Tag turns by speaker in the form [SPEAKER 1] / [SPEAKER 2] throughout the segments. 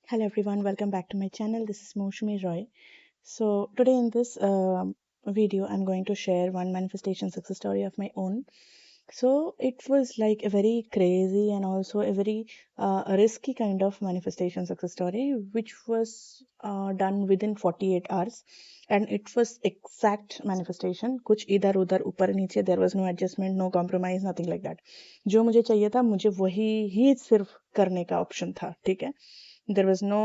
[SPEAKER 1] Hello everyone, welcome back to my channel. This is Moushumi Roy. So today in this video, I'm going to share one manifestation success story of my own. So it was like a very crazy and also a very risky kind of manifestation success story, which was done within 48 hours. And it was exact manifestation. कुछ इधर उधर ऊपर नीचे, there was no adjustment, no compromise, nothing like that. जो मुझे चाहिए था, मुझे वही ही सिर्फ करने का ऑप्शन था, ठीक है. There was no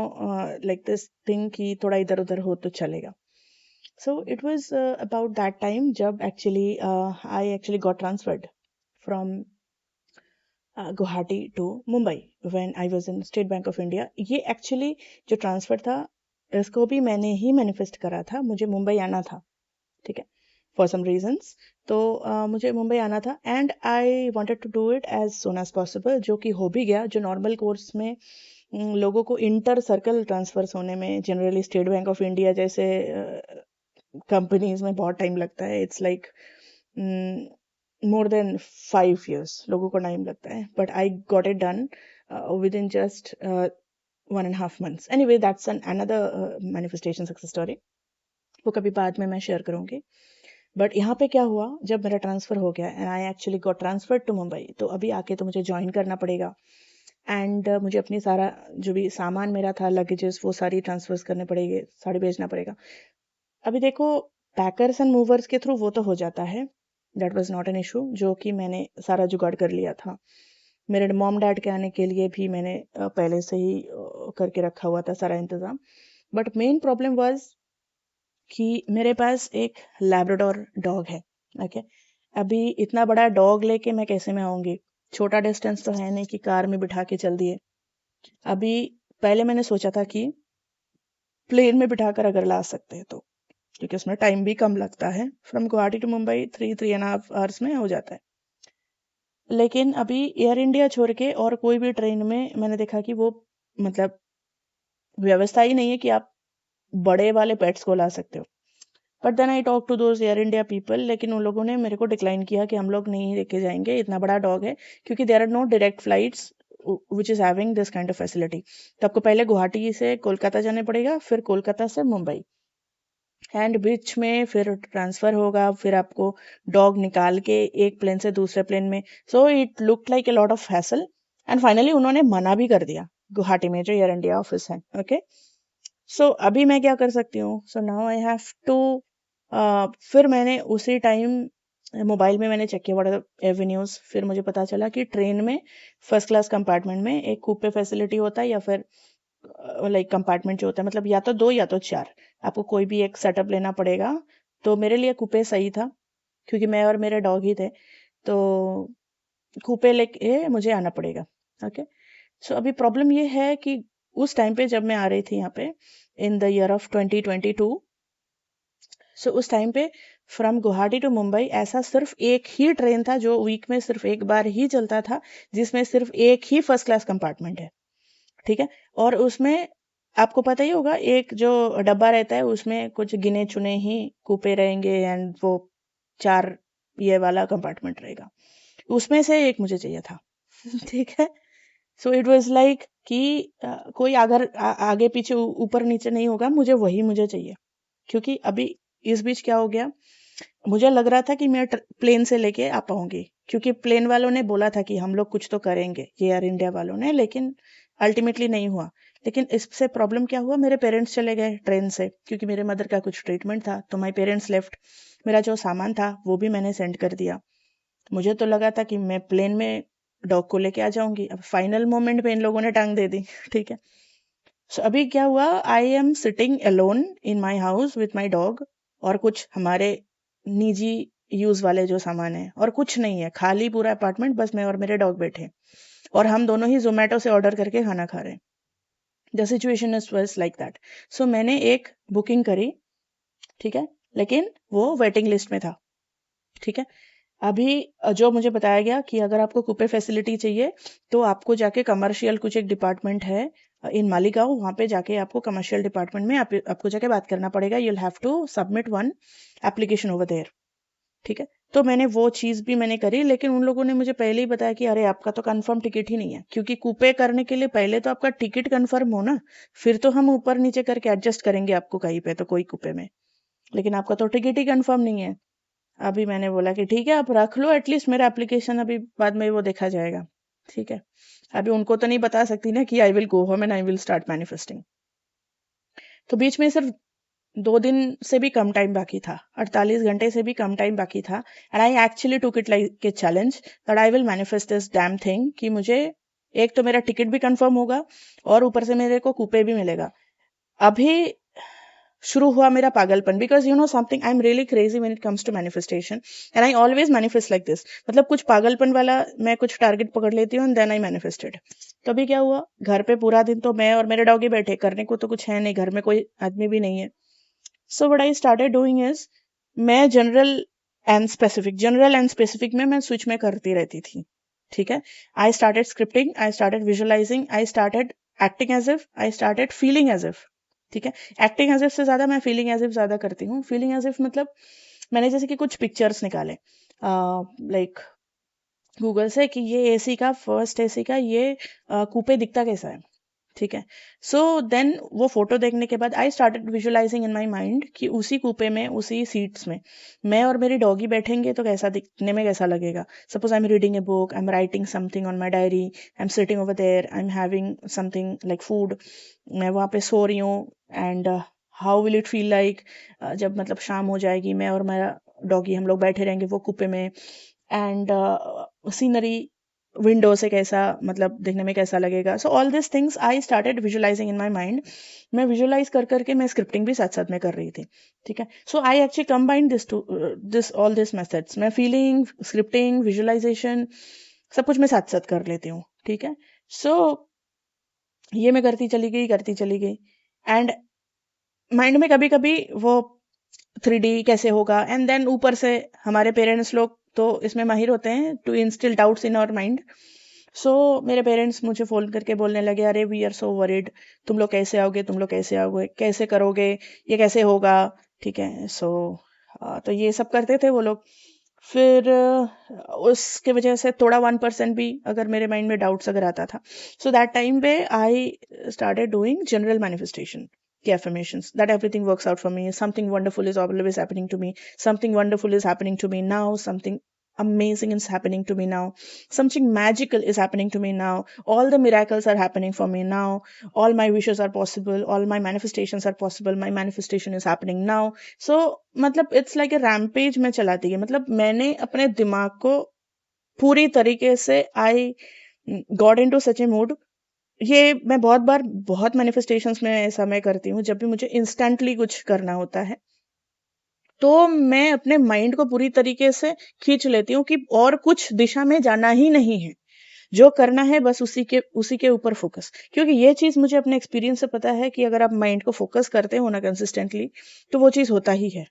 [SPEAKER 1] like this thing कि थोड़ा इधर उधर हो तो चलेगा. So it was about that time जब actually I actually got transferred from Guwahati to Mumbai when I was in State Bank of India. ये actually जो transfer था इसको भी मैंने ही manifest करा था. मुझे मुंबई आना था, ठीक है, for some reasons. तो मुझे मुंबई आना था and I wanted to do it as soon as possible, जो कि हो भी गया. जो normal course में लोगों को इंटर सर्कल ट्रांसफर्स होने में generally state bank of India जैसे कंपनीज में बहुत टाइम लगता है. It's like more than 5 years लोगों को टाइम लगता है, but I got it done within just 1.5 months. Anyway, that's another manifestation success story. वो कभी बाद में मैं शेयर करूंगी. बट यहाँ पे क्या हुआ, जब मेरा ट्रांसफर हो गया and I actually got transfer to Mumbai, तो अभी आके तो मुझे ज्वाइन करना पड़ेगा एंड मुझे अपनी सारा जो भी सामान मेरा था, लगेजेस, वो सारी ट्रांसफर्स करने पड़ेंगे, साड़ी भेजना पड़ेगा. अभी देखो, पैकर्स एंड मूवर्स के थ्रू वो तो हो जाता है, that was not an issue, जो कि मैंने सारा जुगाड़ कर लिया था. मेरे मॉम डैड के आने के लिए भी मैंने पहले से ही करके रखा हुआ था सारा इंतज़ाम. बट मेन प्रॉब्लम वाज कि मेरे पास एक लैब्राडोर डॉग है, ओके. अभी इतना बड़ा डॉग लेके मैं कैसे में आऊँगी, छोटा डिस्टेंस तो है नहीं कि कार में बिठा के चल दिए. अभी पहले मैंने सोचा था कि प्लेन में बिठाकर अगर ला सकते हैं तो, क्योंकि उसमें टाइम भी कम लगता है. From Guwahati to Mumbai 3.5 hours में हो जाता है. लेकिन अभी एयर इंडिया छोड़ के और कोई भी ट्रेन में मैंने देखा कि वो मतलब व्यवस्था ही नहीं है कि आप बड़े वाले पेट्स को ला सकते हो. But then I talk to those Air India people, लेकिन उन लोगों ने मेरे को डिक्लाइन किया कि हम लोग नहीं लेके जाएंगे, इतना बड़ा डॉग है, क्योंकि there are no direct flights which is having this kind of facility. तो आपको पहले गुवाहाटी से कोलकाता जाने पड़ेगा, फिर कोलकाता से मुंबई, एंड बीच में फिर ट्रांसफर होगा, फिर आपको डॉग निकाल के एक प्लेन से दूसरे प्लेन में. So it look like a lot of hassle. And finally उन्होंने मना भी कर दिया, गुवाहाटी में जो एयर इंडिया ऑफिस है, ओके. सो अभी मैं क्या कर सकती हूँ, so now I have to फिर मैंने उसी टाइम मोबाइल में मैंने चेक किया व्हाट आर द एवेन्यूज. फिर मुझे पता चला कि ट्रेन में फर्स्ट क्लास कंपार्टमेंट में एक कूपे फैसिलिटी होता है, या फिर लाइक कंपार्टमेंट जो होता है, मतलब या तो 2 या तो 4, आपको कोई भी एक सेटअप लेना पड़ेगा. तो मेरे लिए कूपे सही था, क्योंकि मैं और मेरे डॉग ही थे, तो कूपे लेके मुझे आना पड़ेगा, ओके. सो अभी प्रॉब्लम ये है कि उस टाइम पे जब मैं आ रही थी यहाँ पे इन द ईयर ऑफ 2022, सो उस टाइम पे फ्रॉम गुवाहाटी टू मुंबई ऐसा सिर्फ एक ही ट्रेन था जो वीक में सिर्फ एक बार ही चलता था, जिसमें सिर्फ एक ही फर्स्ट क्लास कंपार्टमेंट है, ठीक है. और उसमें आपको पता ही होगा, एक जो डब्बा रहता है उसमें कुछ गिने चुने ही कूपे रहेंगे एंड वो 4 ये वाला कंपार्टमेंट रहेगा. उसमें से एक मुझे चाहिए था. ठीक है. सो इट वाज लाइक कि कोई अगर आगे पीछे ऊपर नीचे नहीं होगा, मुझे चाहिए. क्योंकि अभी इस बीच क्या हो गया, मुझे लग रहा था कि मैं प्लेन से लेके आ पाऊंगी, क्योंकि प्लेन वालों ने बोला था कि हम लोग कुछ तो करेंगे, ये एयर इंडिया वालों ने, लेकिन अल्टीमेटली नहीं हुआ. लेकिन इससे प्रॉब्लम क्या हुआ, मेरे पेरेंट्स चले गए ट्रेन से, क्योंकि मेरे मदर का कुछ ट्रीटमेंट था, तो माई पेरेंट्स लेफ्ट. मेरा जो सामान था वो भी मैंने सेंड कर दिया. मुझे तो लगा था कि मैं प्लेन में डॉग को लेके आ जाऊंगी. अब फाइनल मोमेंट पे इन लोगों ने टांग दे दी. ठीक है. सो अभी क्या हुआ, आई am sitting alone in my house with my dog, और कुछ हमारे निजी यूज वाले जो सामान है, और कुछ नहीं है, खाली पूरा अपार्टमेंट, बस मैं और मेरे डॉग बैठे, और हम दोनों ही जोमेटो से ऑर्डर करके खाना खा रहे हैं. The situation is was like that. So मैंने एक बुकिंग करी, ठीक है, लेकिन वो वेटिंग लिस्ट में था, ठीक है. अभी जो मुझे बताया गया कि अगर आपको कूपे फैसिलिटी चाहिए तो आपको जाके कमर्शियल कुछ एक डिपार्टमेंट है इन मालीगांव, वहां पे जाके आपको कमर्शियल डिपार्टमेंट में आपको जाके बात करना पड़ेगा. You will have to submit one application over there. ठीक है। तो मैंने वो चीज़ भी मैंने करी, लेकिन उन लोगों ने मुझे पहले ही बताया कि अरे आपका तो कंफर्म टिकट ही नहीं है, क्योंकि कूपे करने के लिए पहले तो आपका टिकट कंफर्म हो ना, फिर तो हम ऊपर नीचे करके एडजस्ट करेंगे आपको कहीं पे तो कोई कूपे में, लेकिन आपका तो टिकट ही कंफर्म नहीं है। अभी मैंने बोला कि ठीक है आप रख लो एटलीस्ट मेरा एप्लीकेशन, अभी बाद में वो देखा जाएगा। ठीक है, अभी उनको तो नहीं बता सकती ना कि I will go home and I will start manifesting. तो बीच में सिर्फ 2 दिन से भी कम टाइम बाकी था, 48 घंटे से भी कम टाइम बाकी था, and I actually took it like a challenge that I will manifest this damn thing, कि मुझे एक तो मेरा टिकट भी कंफर्म होगा और ऊपर से मेरे को कूपे भी मिलेगा। अभी शुरू हुआ मेरा पागलपन, because you know something, I am really crazy when it comes to manifestation and I always manifest like this. मतलब कुछ पागलपन वाला मैं कुछ टारगेट पकड़ लेती हूँ एंड देन आई मैनिफेस्टेड। तो अभी क्या हुआ, घर पे पूरा दिन तो मैं और मेरे डॉगी बैठे, करने को तो कुछ है नहीं, घर में कोई आदमी भी नहीं है। So what I started doing is, मैं जनरल एंड स्पेसिफिक में मैं स्विच में करती रहती थी। ठीक है, I started scripting, I started visualizing, I started acting as if, I started feeling as if. ठीक है, एक्टिंग एज इफ से ज्यादा मैं फीलिंग एज इफ ज्यादा करती हूँ। फीलिंग एज इफ मतलब मैंने जैसे कि कुछ पिक्चर्स निकाले, लाइक गूगल से, कि ये एसी का, फर्स्ट एसी का ये कूपे दिखता कैसा है। ठीक है, सो देन वो फोटो देखने के बाद आई started visualising in my mind कि उसी कूपे में, उसी सीट्स में मैं और मेरी डॉगी बैठेंगे तो कैसा दिखने में कैसा लगेगा। Suppose I am reading a book, I am writing something on my diary, I am sitting over there, I am having something like food, मैं वहाँ पे सो रही हूँ, and how will it feel like जब मतलब शाम हो जाएगी, मैं और मेरा डॉगी हम लोग बैठे रहेंगे वो कूपे में, एंड सीनरी विंडो से कैसा मतलब देखने में कैसा लगेगा। So all this things I started visualising in my mind. मैं विजुअलाइज कर करके मैं स्क्रिप्टिंग भी साथ साथ में कर रही थी। ठीक है, so I actually combine this all this methods, मैं फीलिंग, स्क्रिप्टिंग, विजुअलाइजेशन सब कुछ मैं साथ साथ कर लेती हूँ। ठीक है, सो ये मैं करती चली गई एंड माइंड में कभी कभी वो 3D कैसे होगा, एंड देन ऊपर से हमारे पेरेंट्स लोग तो इसमें माहिर होते हैं to instill doubts in our mind. So मेरे पेरेंट्स मुझे फोन करके बोलने लगे, अरे वी आर सो वरीड, तुम लोग कैसे आओगे, तुम लोग कैसे आओगे, कैसे करोगे, ये कैसे होगा। ठीक है, सो तो ये सब करते थे वो लोग। फिर उसके वजह से थोड़ा 1% भी अगर मेरे माइंड में डाउट्स अगर आता था, सो दैट टाइम पे आई started doing general manifestation, the affirmations that everything works out for me, something wonderful is always happening to me, something wonderful is happening to me now, something amazing is happening to me now, something magical is happening to me now, all the miracles are happening for me now, all my wishes are possible, all my manifestations are possible, my manifestation is happening now. So मतलब it's like a rampage में चलाती है, मतलब मैंने अपने दिमाग को पूरी तरीके से I got into such A mood. ये मैं बहुत बार बहुत मैनिफेस्टेशंस में ऐसा मैं करती हूँ, जब भी मुझे इंस्टेंटली कुछ करना होता है तो मैं अपने माइंड को पूरी तरीके से खींच लेती हूँ कि और कुछ दिशा में जाना ही नहीं है, जो करना है बस उसी के ऊपर फोकस। क्योंकि ये चीज मुझे अपने एक्सपीरियंस से पता है कि अगर आप माइंड को फोकस करते हो ना कंसिस्टेंटली, तो वो चीज होता ही है,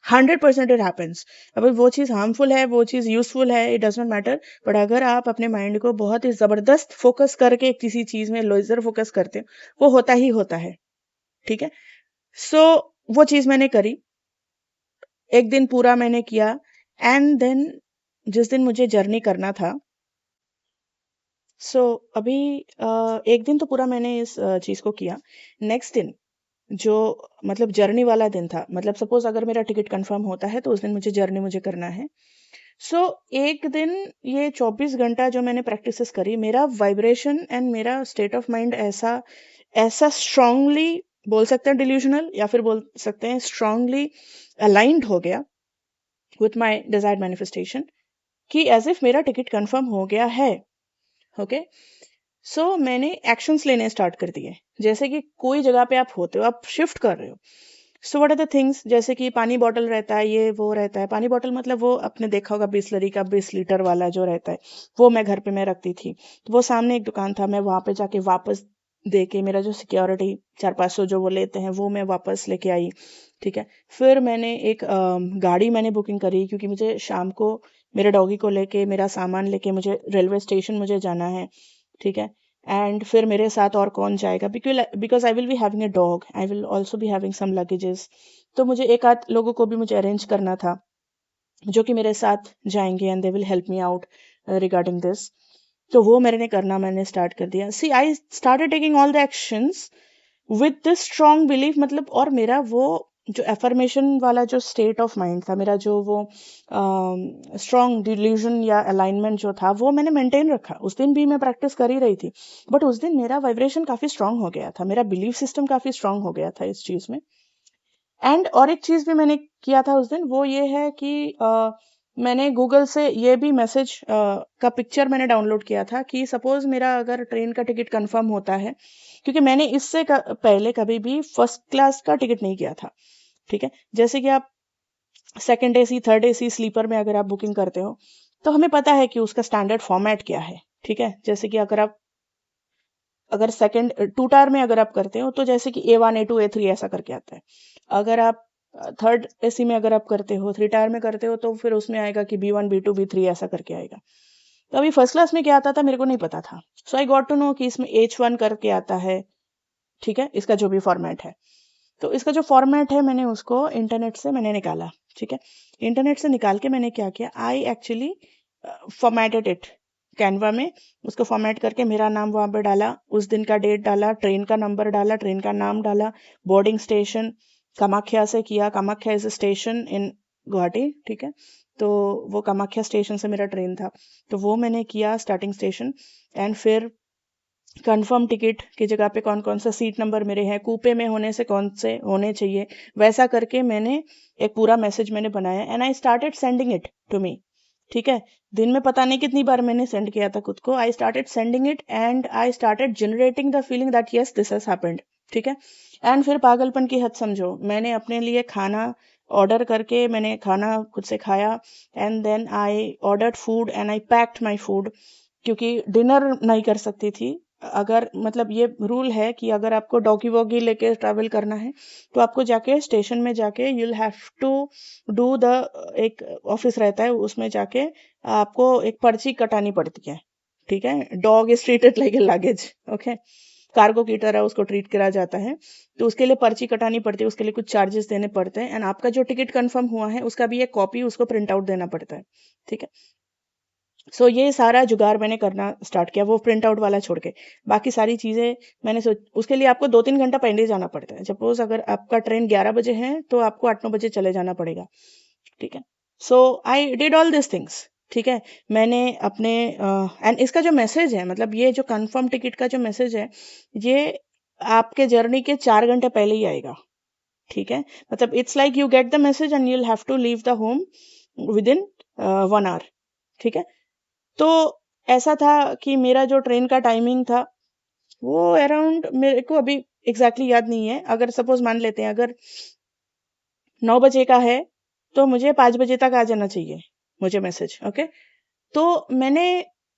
[SPEAKER 1] 100% इट हैपेंस। अब वो चीज हार्मफुल है, वो चीज यूजफुल है, it does not matter, but अगर आप अपने माइंड को बहुत ही जबरदस्त फोकस करके किसी चीज में लेजर फोकस करते हो, वो होता ही होता है। ठीक है, सो वो चीज मैंने करी, एक दिन पूरा मैंने किया, एंड देन जिस दिन मुझे जर्नी करना था, सो अभी एक दिन तो पूरा मैंने इस चीज को किया। नेक्स्ट दिन जो मतलब जर्नी वाला दिन था, मतलब सपोज अगर मेरा टिकट कंफर्म होता है तो उस दिन मुझे जर्नी मुझे करना है। सो एक दिन ये 24 घंटा जो मैंने प्रैक्टिसेस करी, मेरा वाइब्रेशन एंड मेरा स्टेट ऑफ माइंड ऐसा ऐसा स्ट्रांगली, बोल सकते हैं डिल्यूजनल या फिर बोल सकते हैं स्ट्रांगली अलाइंड हो गया विथ माई डिजायर्ड मैनिफेस्टेशन, कि एज इफ मेरा टिकट कंफर्म हो गया है। ओके, सो मैंने एक्शंस लेने स्टार्ट कर दिए, जैसे कि कोई जगह पे आप होते हो, आप शिफ्ट कर रहे हो। So what are the things, जैसे कि पानी बॉटल रहता है, ये वो रहता है, पानी बॉटल मतलब वो आपने देखा होगा बिस्लरी का 20 लीटर वाला जो रहता है, वो मैं घर पे मैं रखती थी। तो वो सामने एक दुकान था, मैं वहां पे जाके वापस दे के मेरा जो सिक्योरिटी 400-500 जो वो लेते हैं वो मैं वापस लेके आई। ठीक है, फिर मैंने एक गाड़ी मैंने बुकिंग करी, क्योंकि मुझे शाम को मेरे डॉगी को लेके, मेरा सामान लेके मुझे रेलवे स्टेशन मुझे जाना है। ठीक है, एंड फिर मेरे साथ और कौन जाएगा, because I will be having a dog, I will also be having some luggages, तो मुझे एक आध लोगों को भी मुझे अरेंज करना था। जो कि मेरे साथ जाएंगे and they will help me out regarding this. तो वो मैंने स्टार्ट कर दिया। See I started taking all the actions with this strong belief, मतलब, और मेरा वो जो एफर्मेशन वाला जो स्टेट ऑफ माइंड था, मेरा जो वो स्ट्रॉन्ग डिल्यूजन या अलाइनमेंट जो था, वो मैंने मेंटेन रखा। उस दिन भी मैं प्रैक्टिस कर ही रही थी, बट उस दिन मेरा वाइब्रेशन काफ़ी स्ट्रांग हो गया था, मेरा बिलीफ सिस्टम काफ़ी स्ट्रांग हो गया था इस चीज़ में। एंड और एक चीज़ भी मैंने किया था उस दिन, वो ये है कि मैंने गूगल से ये भी मैसेज का पिक्चर मैंने डाउनलोड किया था कि सपोज मेरा अगर ट्रेन का टिकट कंफर्म होता है, क्योंकि मैंने इससे पहले कभी भी फर्स्ट क्लास का टिकट नहीं किया था, ठीक है। जैसे कि आप second AC, third AC, sleeper में अगर आप बुकिंग करते हो, तो हमें पता है कि उसका स्टैंडर्ड फॉर्मेट क्या है, ठीक है। जैसे कि अगर सेकंड टू टायर में अगर आप करते हो, तो जैसे कि A1, A2, A3 ऐसा करके आता है। अगर आप थर्ड एसी में अगर आप करते हो, थ्री टायर में करते हो, तो फिर उसमें आएगा कि B1, B2, B3 ऐसा करके आएगा। तो अभी फर्स्ट क्लास में क्या आता था मेरे को नहीं पता था। सो आई गॉट टू नो कि इसमें H1 करके आता है, ठीक है, इसका जो भी फॉर्मेट है। तो इसका जो फॉर्मेट है, मैंने उसको इंटरनेट से मैंने निकाला, ठीक है। इंटरनेट से निकाल के मैंने क्या किया, I actually formatted it Canva में। उसको फॉर्मेट करके मेरा नाम वहाँ पर डाला, उस दिन का डेट डाला, ट्रेन का नंबर डाला, ट्रेन का नाम डाला, बोर्डिंग स्टेशन कामाख्या से किया। कामाख्या इज अ स्टेशन इन गुवाहाटी, ठीक है। तो वो कामाख्या स्टेशन से मेरा ट्रेन था, तो वो मैंने किया स्टार्टिंग स्टेशन। एंड फिर कंफर्म टिकट की जगह पे कौन कौन सा सीट नंबर मेरे हैं, कूपे में होने से कौन से होने चाहिए, वैसा करके मैंने एक पूरा मैसेज मैंने बनाया। And I started sending it to me, ठीक है। दिन में पता नहीं कितनी बार मैंने सेंड किया था खुद को। आई started sending it and I started generating the feeling that yes this has happened, ठीक है। एंड फिर पागलपन की हद समझो, मैंने अपने लिए खाना ऑर्डर करके मैंने खाना खुद से खाया। And then I ordered food and I packed my food, क्योंकि डिनर नहीं कर सकती थी। अगर, मतलब, ये रूल है कि अगर आपको डॉगी वॉगी लेके ट्रैवल करना है, तो आपको जाके स्टेशन में जाके you'll have to do the, एक ऑफिस रहता है, उसमें जाके आपको एक पर्ची कटानी पड़ती है, ठीक है। Dog is treated like a luggage, okay. Cargo की तरह उसको ट्रीट करा जाता है, तो उसके लिए पर्ची कटानी पड़ती है, उसके लिए कुछ चार्जेस देने पड़ते हैं। एंड आपका जो टिकट कंफर्म हुआ है उसका भी एक कॉपी उसको प्रिंट आउट देना पड़ता है, ठीक है। सो ये सारा जुगाड़ मैंने करना स्टार्ट किया, वो प्रिंट आउट वाला छोड़ के। बाकी सारी चीज़ें मैंने उसके लिए आपको 2-3 घंटा पहले जाना पड़ता है। सपोज अगर आपका ट्रेन 11 बजे है, तो आपको 8-9 बजे चले जाना पड़ेगा, ठीक है। So I did all this things, ठीक है। मैंने अपने एंड इसका जो मैसेज है, मतलब ये जो कंफर्म टिकट का जो मैसेज है, ये आपके जर्नी के 4 घंटे पहले ही आएगा, ठीक है। मतलब it's like you get the message and you'll have to leave the home within 1 hour, ठीक है। तो ऐसा था कि मेरा जो ट्रेन का टाइमिंग था, वो अराउंड, मेरे को अभी एग्जैक्टली याद नहीं है। अगर सपोज मान लेते हैं, अगर 9 बजे का है, तो मुझे 5 बजे तक आ जाना चाहिए मुझे मैसेज, ओके। तो मैंने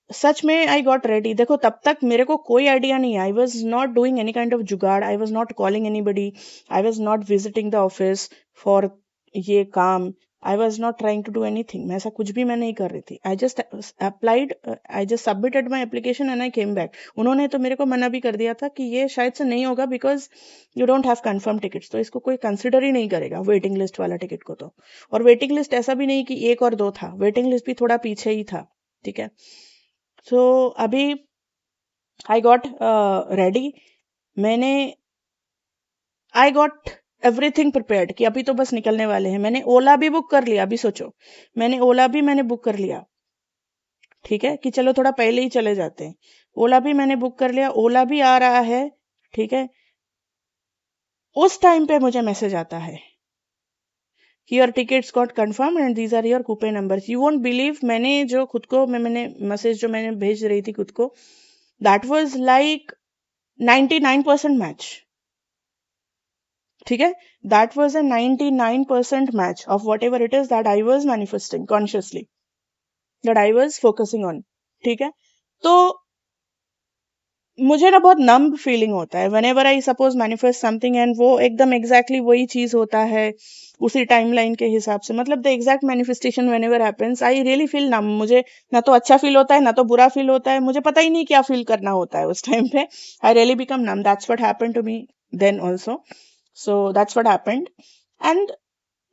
[SPEAKER 1] सच में आई गॉट रेडी। देखो, तब तक मेरे को कोई आइडिया नहीं है। I was not doing any kind of जुगाड़, I was not calling anybody, I was not visiting the office for ये काम, I was not trying to do anything. मैं ऐसा कुछ भी मैं नहीं कर रही थी। I just applied, I just submitted my application and I came back. उन्होंने तो मेरे को मना भी कर दिया था कि ये शायद से नहीं होगा, because you don't have confirm tickets, तो इसको कोई कंसिडर ही नहीं करेगा वेटिंग लिस्ट वाला टिकट को। तो और वेटिंग लिस्ट ऐसा भी नहीं कि 1 और 2 था, वेटिंग लिस्ट भी थोड़ा पीछे ही था, ठीक है। सो अभी आई गॉट रेडी, मैंने आई गॉट एवरीथिंग प्रिपेयर्ड कि अभी तो बस निकलने वाले हैं। मैंने ओला भी बुक कर लिया, अभी सोचो, मैंने ओला भी मैंने बुक कर लिया, ठीक है, कि चलो थोड़ा पहले ही चले जाते हैं। ओला भी मैंने बुक कर लिया, ओला भी आ रहा है, ठीक है। उस टाइम पे मुझे मैसेज आता है, your tickets got confirm and these are your coupe numbers. You won't believe, मैंने जो खुद को, मैंने मैसेज जो मैंने भेज रही थी खुद को, दैट वाज लाइक 99% मैच, ठीक है। That was a 99% match of what ever it is that I was manifesting consciously, that I was focusing on, ठीक है। तो मुझे ना बहुत नम्ब फीलिंग होता है when ever I suppose manifest something, and वो एकदम एग्जैक्टली वही चीज होता है उसी टाइमलाइन के हिसाब से। मतलब the exact manifestation when ever happens, I really feel नम। मुझे ना तो अच्छा फील होता है, ना तो बुरा फील होता है, मुझे पता ही नहीं क्या फील करना होता है उस टाइम पे। I really become numb, that's what happened to me then also. So that's what happened. And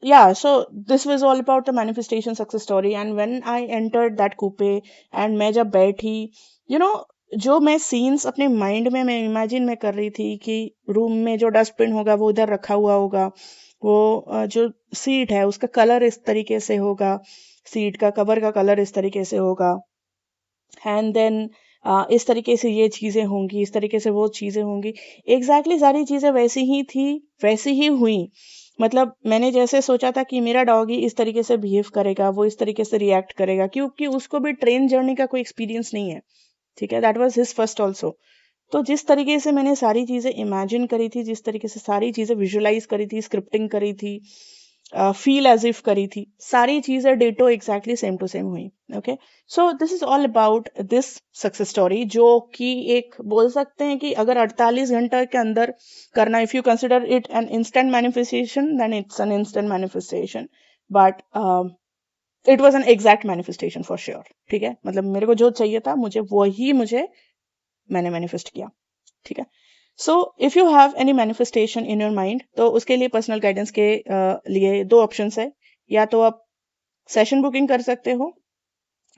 [SPEAKER 1] yeah, so this was all about the manifestation success story. And when I entered that coupe and मैं जब बैठी, you know, जो मैं scenes अपने mind में मैं imagine में कर रही थी कि रूम में जो डस्टबिन होगा वो उधर रखा हुआ होगा, वो जो सीट है उसका कलर इस तरीके से होगा, सीट का कवर का कलर इस तरीके से होगा, एंड देन इस तरीके से ये चीज़ें होंगी, इस तरीके से वो चीज़ें होंगी, एग्जैक्टली सारी चीज़ें वैसी ही थी, वैसी ही हुई। मतलब मैंने जैसे सोचा था कि मेरा डॉगी इस तरीके से बिहेव करेगा, वो इस तरीके से रिएक्ट करेगा, क्योंकि उसको भी ट्रेन जर्नी का कोई एक्सपीरियंस नहीं है, ठीक है, that was his first also. तो जिस तरीके से मैंने सारी चीज़ें इमेजिन करी थी, जिस तरीके से सारी चीज़ें विजुलाइज करी थी, स्क्रिप्टिंग करी थी, फील एज इफ करी थी, सारी चीज़ें डेटो एग्जैक्टली सेम टू सेम हुई। Okay, so this is all about this success story, जो कि एक बोल सकते हैं कि अगर 48 घंटे के अंदर करना, if you consider it an instant manifestation then it's an instant manifestation, but it was an exact manifestation for sure. ठीक है, मतलब मेरे को जो चाहिए था मुझे मैंने मैनिफेस्ट किया। ठीक है, so if you have any manifestation in your mind, तो उसके लिए पर्सनल गाइडेंस के लिए दो ऑप्शंस है, या तो आप सेशन बुकिंग कर सकते हो,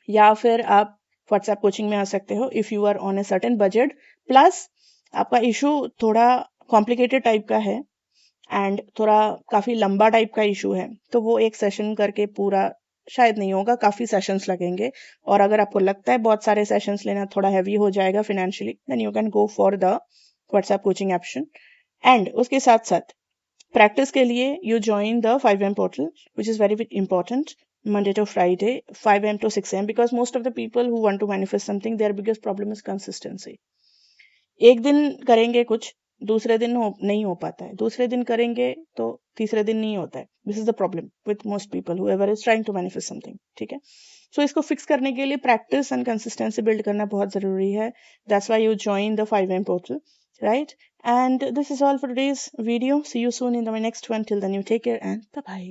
[SPEAKER 1] या फिर आप व्हाट्सएप कोचिंग में आ सकते हो if you are on a certain budget, plus आपका इशू थोड़ा कॉम्प्लिकेटेड टाइप का है एंड थोड़ा काफी लंबा टाइप का इशू है, तो वो एक सेशन करके पूरा शायद नहीं होगा, काफी सेशंस लगेंगे। और अगर आपको लगता है बहुत सारे सेशंस लेना थोड़ा हैवी हो जाएगा financially, then you can go for the WhatsApp coaching option. And उसके साथ साथ प्रैक्टिस के लिए you join the 5am portal, which is very important, Monday to Friday 5 am to 6 am, because most of the people who want to manifest something, their biggest problem is consistency. एक दिन करेंगे कुछ, दूसरे दिन नहीं हो पाता है, दूसरे दिन करेंगे तो तीसरे दिन नहीं होता है। This is the problem with most people whoever is trying to manifest something. ठीक है, सो इसको फिक्स करने के लिए प्रैक्टिस एंड कंसिस्टेंसी बिल्ड करना बहुत जरूरी है। That's why you join the 5am portal, right? And this is all for today's video. See you soon in the next one. Till then, you take care and bye bye.